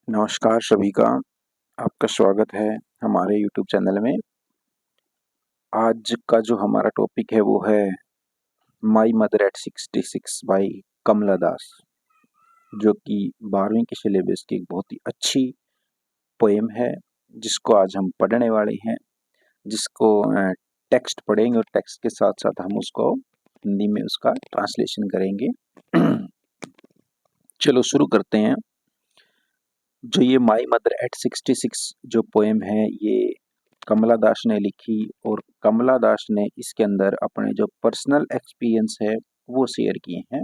नमस्कार सभी का, आपका स्वागत है हमारे यूट्यूब चैनल में। आज का जो हमारा टॉपिक है वो है माई मदर एट 66 बाई कमला दास, जो कि 12वीं के सिलेबस की एक बहुत ही अच्छी पोएम है, जिसको आज हम पढ़ने वाले हैं। जिसको टेक्स्ट पढ़ेंगे और टेक्स्ट के साथ साथ हम उसको हिंदी में उसका ट्रांसलेशन करेंगे। चलो शुरू करते हैं। जो ये माई मदर एट 66 जो पोएम है, ये कमला दास ने लिखी और कमला दास ने इसके अंदर अपने जो पर्सनल एक्सपीरियंस है वो शेयर किए हैं,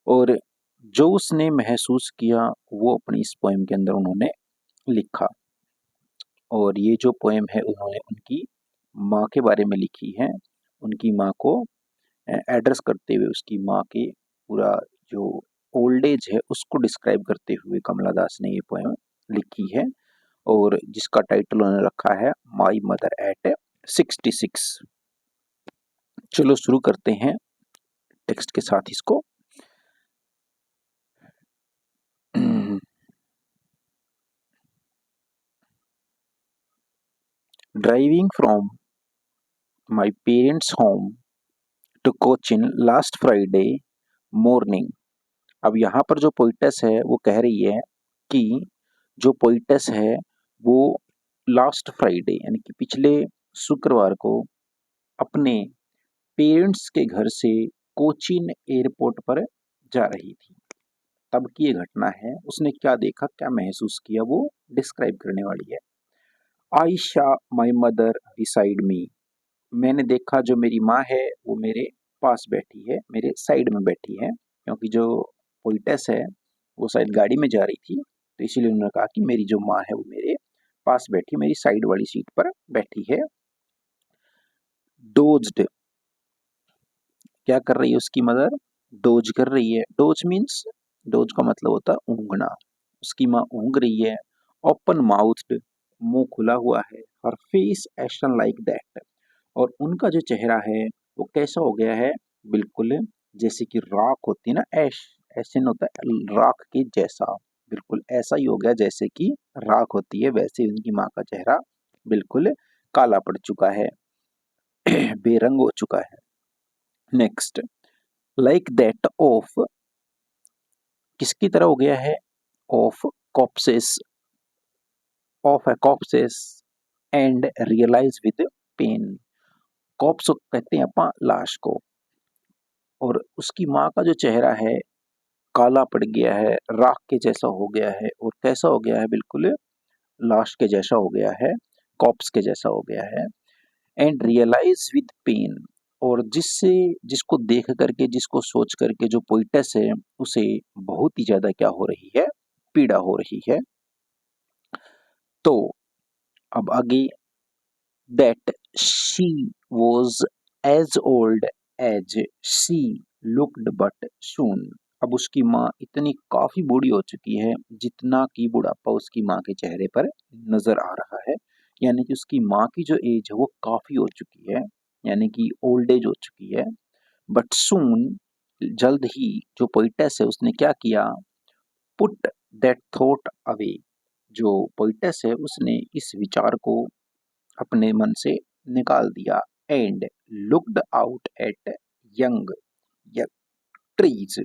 और जो उसने महसूस किया वो अपनी इस पोएम के अंदर उन्होंने लिखा। और ये जो पोएम है उन्होंने उनकी माँ के बारे में लिखी है, उनकी माँ को एड्रेस करते हुए, उसकी माँ के पूरा जो ओल्ड एज है उसको डिस्क्राइब करते हुए कमला दास ने ये पोएम लिखी है, और जिसका टाइटल उन्होंने रखा है माई मदर एट 66। चलो शुरू करते हैं टेक्स्ट के साथ इसको। Driving from my parents home to Cochin last Friday morning. अब यहाँ पर जो पोइटस है वो कह रही है कि जो पोइटस है वो लास्ट फ्राइडे यानी कि पिछले शुक्रवार को अपने पेरेंट्स के घर से कोचीन एयरपोर्ट पर जा रही थी। तब की ये घटना है, उसने क्या देखा, क्या महसूस किया, वो डिस्क्राइब करने वाली है। आई शा माई मदर बिसाइड मी। मैंने देखा जो मेरी माँ है वो मेरे पास बैठी है, मेरे साइड में बैठी है, क्योंकि जो पोइटस है वो शायद गाड़ी में जा रही थी, तो इसीलिए उन्होंने कहा कि मेरी जो माँ है वो मेरे पास बैठी, मेरी साइड वाली सीट पर बैठी है। डोज्ड, क्या कर रही है उसकी मदर? डोज कर रही है। डोज मीन्स, डोज का मतलब होता है ऊँघना। उसकी माँ ऊँघ रही है। ओपन माउथ्ड, मुंह खुला हुआ है। हर फेस एक्शन लाइक दैट, और उनका जो चेहरा है वो कैसा हो गया है? बिल्कुल जैसे कि राख होती है ना, ऐश, ऐसे न होता है, राख के जैसा, बिल्कुल ऐसा ही हो गया जैसे कि राख होती है, वैसे ही उनकी माँ का चेहरा बिल्कुल काला पड़ चुका है, बेरंग हो चुका है। नेक्स्ट, लाइक दैट ऑफ, किसकी तरह हो गया है? ऑफ कॉप्सेस, ऑफ है copses and realise with pain. Copse कहते हैं अपा लाश को, और उसकी माँ का जो चेहरा है काला पड़ गया है, राख के जैसा हो गया है, और कैसा हो गया है? बिल्कुल लाश के जैसा हो गया है, कॉप्स के जैसा हो गया है। एंड रियलाइज विद पेन, और जिससे, जिसको देख करके, जिसको सोच करके जो पोइटस है उसे बहुत ही ज्यादा क्या हो रही है? पीड़ा हो रही है। तो अब आगे, that she was as old as she looked but soon. अब उसकी माँ इतनी काफी बूढ़ी हो चुकी है जितना कि बुढ़ापा उसकी माँ के चेहरे पर नजर आ रहा है, यानी कि उसकी माँ की जो एज है वो काफी हो चुकी है, यानी कि ओल्ड एज हो चुकी है। बट सून, जल्द ही, जो पोइटस है उसने क्या किया? पुट दैट थॉट अवे, जो पोइटस है उसने इस विचार को अपने मन से निकाल दिया। And looked out at young trees,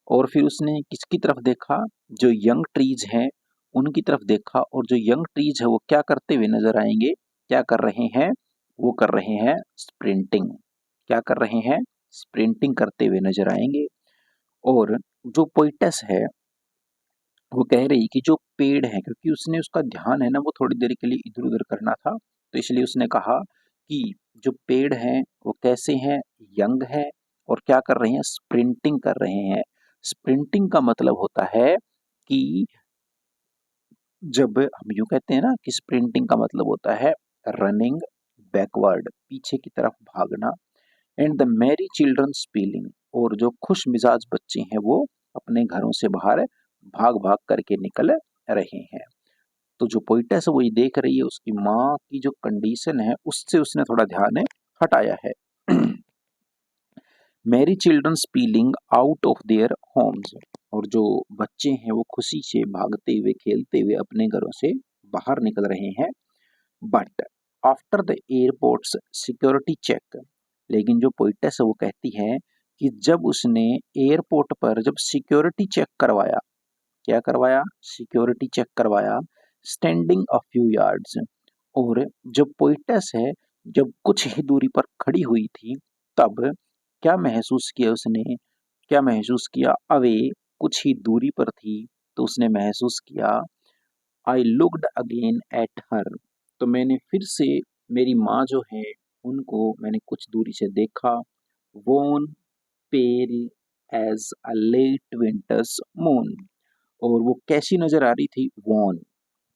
और फिर उसने किसकी तरफ देखा? जो यंग ट्रीज हैं उनकी तरफ देखा, और जो यंग ट्रीज है वो क्या करते हुए नजर आएंगे? क्या कर रहे हैं? वो कर रहे हैं स्प्रिंटिंग। क्या कर रहे हैं? स्प्रिंटिंग करते हुए नजर आएंगे। और जो पोइटस है वो कह रही कि जो पेड़ है, क्योंकि उसने, उसका ध्यान है ना वो थोड़ी देर के लिए इधर उधर करना था, तो इसलिए उसने कहा कि जो पेड़ हैं वो कैसे हैं? यंग है, और क्या कर रहे हैं? स्प्रिंटिंग कर रहे हैं। स्प्रिंटिंग का मतलब होता है कि, जब हम यूं कहते हैं ना कि स्प्रिंटिंग का मतलब होता है रनिंग बैकवर्ड, पीछे की तरफ भागना। And the Mary children spilling, और जो खुश मिजाज बच्चे हैं वो अपने घरों से बाहर भाग भाग करके निकल रहे हैं। तो जो पोइटस है वो ये देख रही है उसकी माँ की जो कंडीशन है उससे उसने थोड़ा ध्यान हटाया है। Mary children spilling out of their homes, और जो बच्चे हैं वो खुशी से भागते हुए खेलते हुए अपने घरों से बाहर निकल रहे हैं। But after the airports security check, लेकिन जो पोइटस है वो कहती है कि जब उसने एयरपोर्ट पर जब सिक्योरिटी चेक करवाया, क्या करवाया, सिक्योरिटी चेक करवाया, स्टैंडिंग अ फ्यू यार्ड्स, और जब पोइटस है जब कुछ ही दूरी पर खड़ी हुई थी, तब क्या महसूस किया उसने, क्या महसूस किया, अवे कुछ ही दूरी पर थी, तो उसने महसूस किया, I looked again at her, तो मैंने फिर से मेरी माँ जो है उनको मैंने कुछ दूरी से देखा। Wan pale as a late winter's moon, और वो कैसी नजर आ रही थी, वॉन,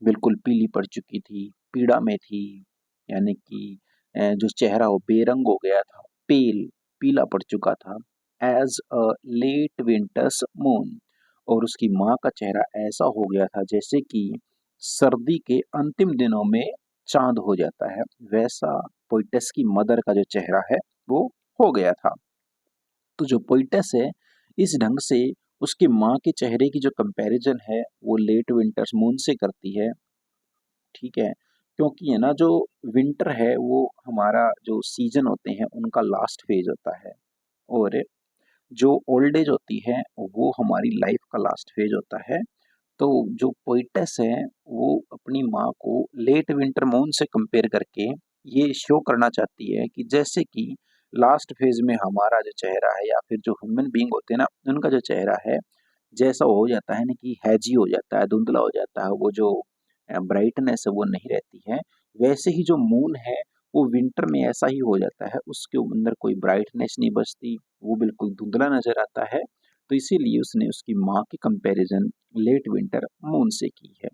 बिल्कुल पीली पड़ चुकी थी, पीड़ा में थी, यानी कि जो चेहरा वो बेरंग हो गया था, पेल, पीला पड़ चुका था, as a late winter's moon, और उसकी माँ का चेहरा ऐसा हो गया था जैसे कि सर्दी के अंतिम दिनों में चांद हो जाता है, वैसा पोइटस की मदर का जो चेहरा है वो हो गया था। तो जो पोइटस है इस ढंग से उसकी माँ के चेहरे की जो कंपैरिजन है वो लेट विंटर्स मून से करती है, ठीक है, क्योंकि है ना जो विंटर है वो हमारा जो सीजन होते हैं उनका लास्ट फेज होता है, और जो ओल्ड एज होती है वो हमारी लाइफ का लास्ट फेज होता है। तो जो पोइटस है वो अपनी माँ को लेट विंटर मून से कंपेयर करके ये शो करना चाहती है कि जैसे कि लास्ट फेज में हमारा जो चेहरा है या फिर जो ह्यूमन बीइंग होते हैं ना उनका जो चेहरा है जैसा हो जाता है ना कि हैजी हो जाता है, धुंधला हो जाता है, वो जो ब्राइटनेस है वो नहीं रहती है, वैसे ही जो मून है वो विंटर में ऐसा ही हो जाता है, उसके अंदर कोई ब्राइटनेस नहीं बचती, वो बिल्कुल धुंधला नजर आता है। तो इसीलिए उसने उसकी माँ की कंपैरिजन लेट विंटर मून से की है।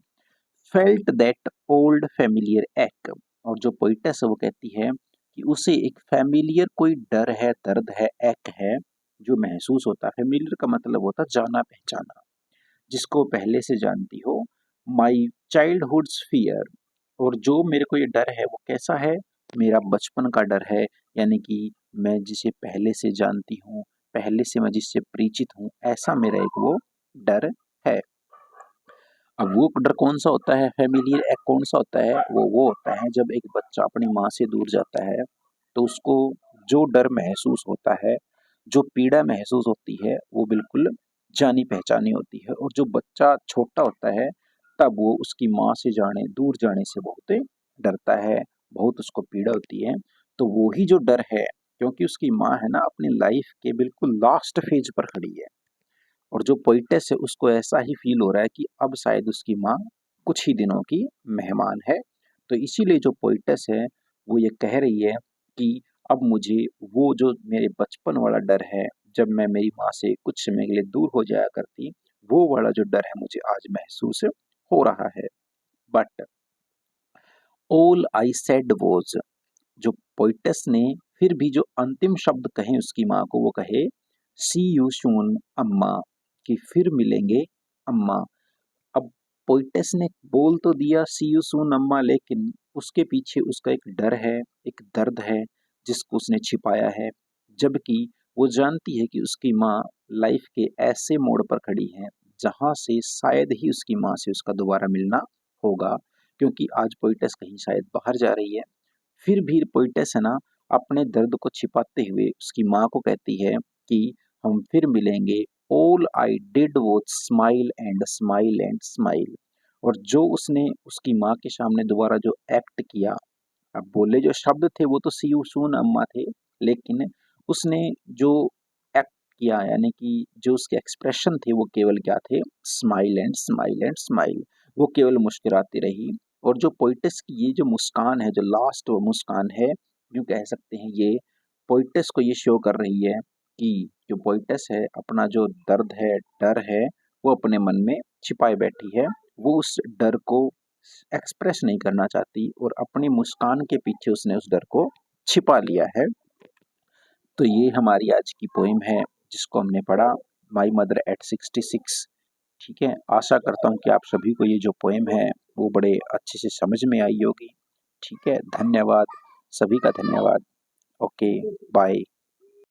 फेल्ट दैट ओल्ड फेमिलियर एक, और जो पोइटस है वो कहती है कि उसे एक फेमिलियर कोई डर है, दर्द है, एक है जो महसूस होता है। फेमिलियर का मतलब होता है जाना पहचाना, जिसको पहले से जानती हो, माई चाइल्डहुड्स फियर, और जो मेरे को ये डर है वो कैसा है, मेरा बचपन का डर है, यानी कि मैं जिसे पहले से जानती हूँ, पहले से मैं जिससे परिचित हूँ, ऐसा मेरा एक वो डर है। अब वो डर कौन सा होता है, फेमिलियर एक कौन सा होता है, वो होता है जब एक बच्चा अपनी माँ से दूर जाता है तो उसको जो डर महसूस होता है, जो पीड़ा महसूस होती है वो बिल्कुल जानी पहचानी होती है, और जो बच्चा छोटा होता है तब वो उसकी माँ से दूर जाने से बहुत डरता है, बहुत उसको पीड़ा होती है। तो वो ही जो डर है, क्योंकि उसकी माँ है ना अपनी लाइफ के बिल्कुल लास्ट फेज पर खड़ी है, और जो पोइटस है उसको ऐसा ही फील हो रहा है कि अब शायद उसकी माँ कुछ ही दिनों की मेहमान है। तो इसीलिए जो पोइटस है वो ये कह रही है कि अब मुझे वो जो मेरे बचपन वाला डर है, जब मैं मेरी माँ से कुछ समय के लिए दूर हो जाया करती, वो वाला जो डर है मुझे आज महसूस हो रहा है। But all I said was, जो पोइटस ने फिर भी जो अंतिम शब्द कहे उसकी माँ को, वो कहे सी यू सून अम्मा, कि फिर मिलेंगे अम्मा। अब पोइटस ने बोल तो दिया सी यू सून अम्मा, लेकिन उसके पीछे उसका एक डर है, एक दर्द है जिसको उसने छिपाया है, जबकि वो जानती है कि उसकी माँ लाइफ के ऐसे मोड़ पर खड़ी है जहां से शायद ही उसकी माँ से उसका दोबारा मिलना होगा, क्योंकि आज पोइटस कहीं शायद बाहर जा रही है। फिर भी पोइटस है ना अपने दर्द को छिपाते हुए उसकी माँ को कहती है कि हम फिर मिलेंगे, all I did was smile and smile and smile, और जो उसने उसकी माँ के सामने दोबारा जो एक्ट किया, अब बोले जो शब्द थे वो तो सी यू सून अम्मा थे, लेकिन उसने जो एक्ट किया यानी कि जो उसके एक्सप्रेशन थे वो केवल क्या थे, smile and smile and smile, वो केवल मुस्कुराती रही। और जो पोइटस की ये जो मुस्कान है, जो लास्ट वो मुस्कान है, यूँ कह सकते हैं ये पोइटस को ये शो कर रही है कि जो पोइटस है अपना जो दर्द है, डर है, वो अपने मन में छिपाए बैठी है, वो उस डर को एक्सप्रेस नहीं करना चाहती, और अपनी मुस्कान के पीछे उसने उस डर को छिपा लिया है। तो ये हमारी आज की पोइम है जिसको हमने पढ़ा, माई मदर एट 66। ठीक है, आशा करता हूँ कि आप सभी को ये जो पोइम है वो बड़े अच्छे से समझ में आई होगी। ठीक है, धन्यवाद, सभी का धन्यवाद। Okay, bye.